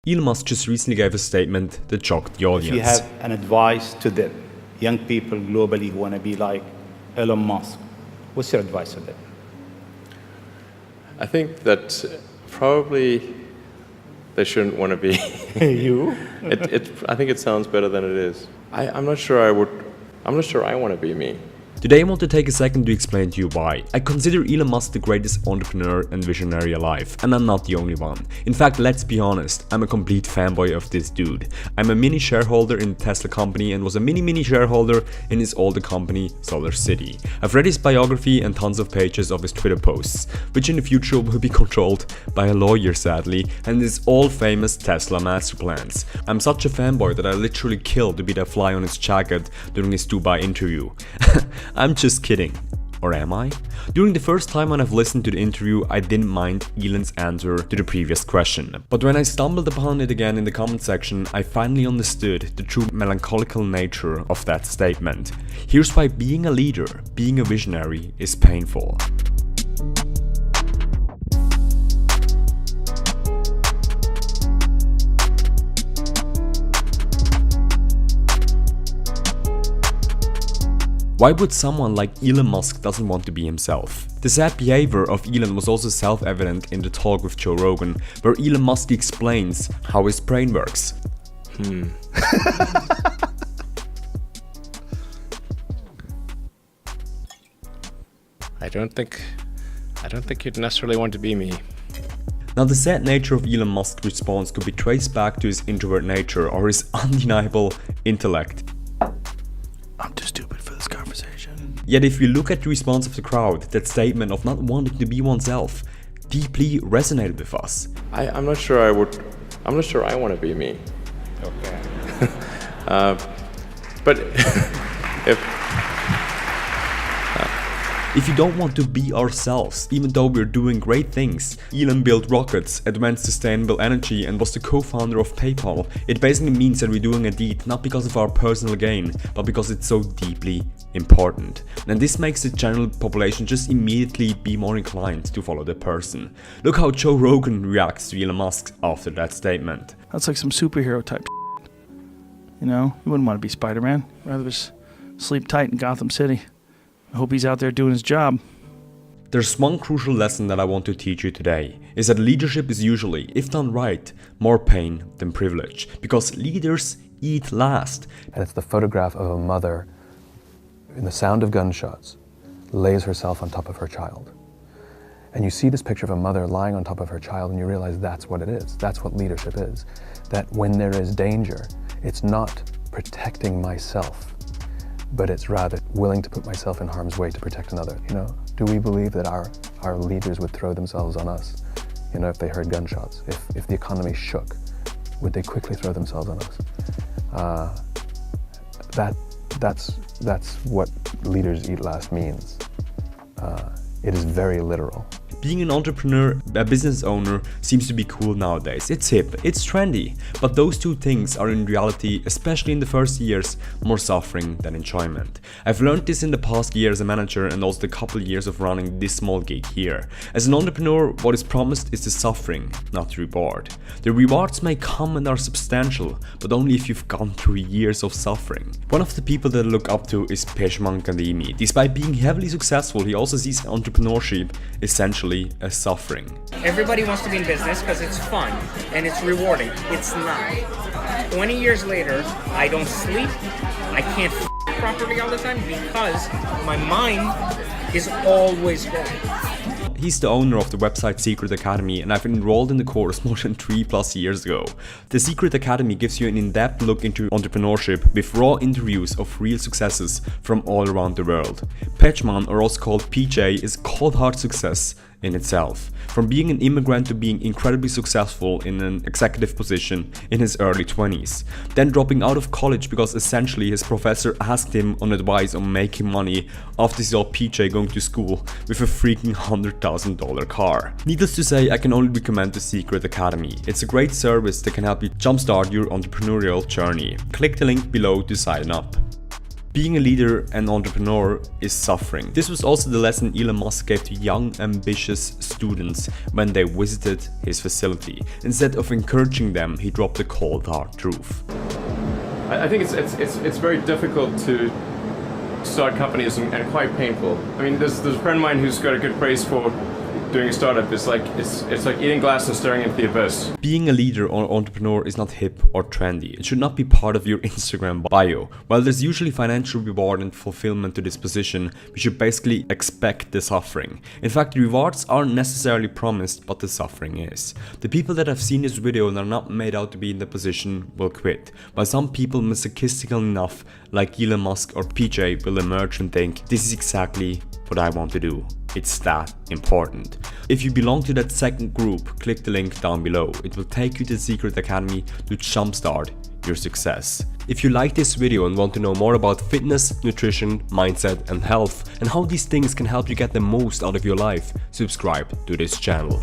Elon Musk just recently gave a statement that shocked the audience. If you have an advice to them, young people globally who want to be like Elon Musk, what's your advice to them? I think that probably they shouldn't want to be. You? I think it sounds better than it is. I'm not sure I want to be me. Today I want to take a second to explain to you why. I consider Elon Musk the greatest entrepreneur and visionary alive, and I'm not the only one. In fact, let's be honest, I'm a complete fanboy of this dude. I'm a mini shareholder in the Tesla company and was a mini shareholder in his older company, SolarCity. I've read his biography and tons of pages of his Twitter posts, which in the future will be controlled by a lawyer sadly, and his all famous Tesla master plans. I'm such a fanboy that I literally killed to be the fly on his jacket during his Dubai interview. I'm just kidding. Or am I? During the first time when I've listened to the interview, I didn't mind Elon's answer to the previous question. But when I stumbled upon it again in the comment section, I finally understood the true melancholical nature of that statement. Here's why being a leader, being a visionary, is painful. Why would someone like Elon Musk doesn't want to be himself? The sad behavior of Elon was also self-evident in the talk with Joe Rogan, where Elon Musk explains how his brain works. I don't think you'd necessarily want to be me. Now, the sad nature of Elon Musk's response could be traced back to his introvert nature or his undeniable intellect. I'm too stupid for this conversation. Yet if you look at the response of the crowd, that statement of not wanting to be oneself deeply resonated with us. I'm not sure I want to be me. Okay. But If you don't want to be ourselves, even though we're doing great things, Elon built rockets, advanced sustainable energy and was the co-founder of PayPal, it basically means that we're doing a deed not because of our personal gain, but because it's so deeply important. And this makes the general population just immediately be more inclined to follow the person. Look how Joe Rogan reacts to Elon Musk after that statement. That's like some superhero type shit. You know, you wouldn't want to be Spider-Man. Rather just sleep tight in Gotham City. I hope he's out there doing his job. There's one crucial lesson that I want to teach you today, is that leadership is usually, if done right, more pain than privilege, because leaders eat last. And it's the photograph of a mother, in the sound of gunshots, lays herself on top of her child. And you see this picture of a mother lying on top of her child and you realize that's what it is. That's what leadership is. That when there is danger, it's not protecting myself, but it's rather willing to put myself in harm's way to protect another. You know, do we believe that our leaders would throw themselves on us? You know, if they heard gunshots, if the economy shook, would they quickly throw themselves on us? That's what leaders eat last means. It is very literal. Being an entrepreneur, a business owner, seems to be cool nowadays. It's hip, it's trendy, but those two things are in reality, especially in the first years, more suffering than enjoyment. I've learned this in the past year as a manager and also the couple years of running this small gig here. As an entrepreneur, what is promised is the suffering, not the reward. The rewards may come and are substantial, but only if you've gone through years of suffering. One of the people that I look up to is Pejman. Despite being heavily successful, he also sees entrepreneurship essentially as suffering. Everybody wants to be in business because it's fun and it's rewarding. It's not. 20 years later, I don't sleep. I can't properly all the time because my mind is always going. He's the owner of the website Secret Academy, and I've enrolled in the course more than 3+ years ago. The Secret Academy gives you an in-depth look into entrepreneurship with raw interviews of real successes from all around the world. Pejman, or also called PJ, is cold hard success in itself. From being an immigrant to being incredibly successful in an executive position in his early 20s. Then dropping out of college because essentially his professor asked him on advice on making money after he saw PJ going to school with a freaking $100,000 car. Needless to say, I can only recommend the Secret Academy. It's a great service that can help you jumpstart your entrepreneurial journey. Click the link below to sign up. Being a leader and entrepreneur is suffering. This was also the lesson Elon Musk gave to young, ambitious students when they visited his facility. Instead of encouraging them, he dropped the cold, hard truth. I think it's very difficult to start companies and quite painful. I mean, there's a friend of mine who's got a good phrase for doing a startup. It's like eating glass and staring into the abyss. Being a leader or entrepreneur is not hip or trendy. It should not be part of your Instagram bio. While there's usually financial reward and fulfillment to this position, we should basically expect the suffering. In fact, the rewards aren't necessarily promised, but the suffering is. The people that have seen this video and are not made out to be in the position will quit, while some people masochistic enough, like Elon Musk or PJ, will emerge and think, this is exactly what I want to do. It's that important. If you belong to that second group, click the link down below. It will take you to the Secret Academy to jumpstart your success. If you like this video and want to know more about fitness, nutrition, mindset and health, and how these things can help you get the most out of your life, subscribe to this channel.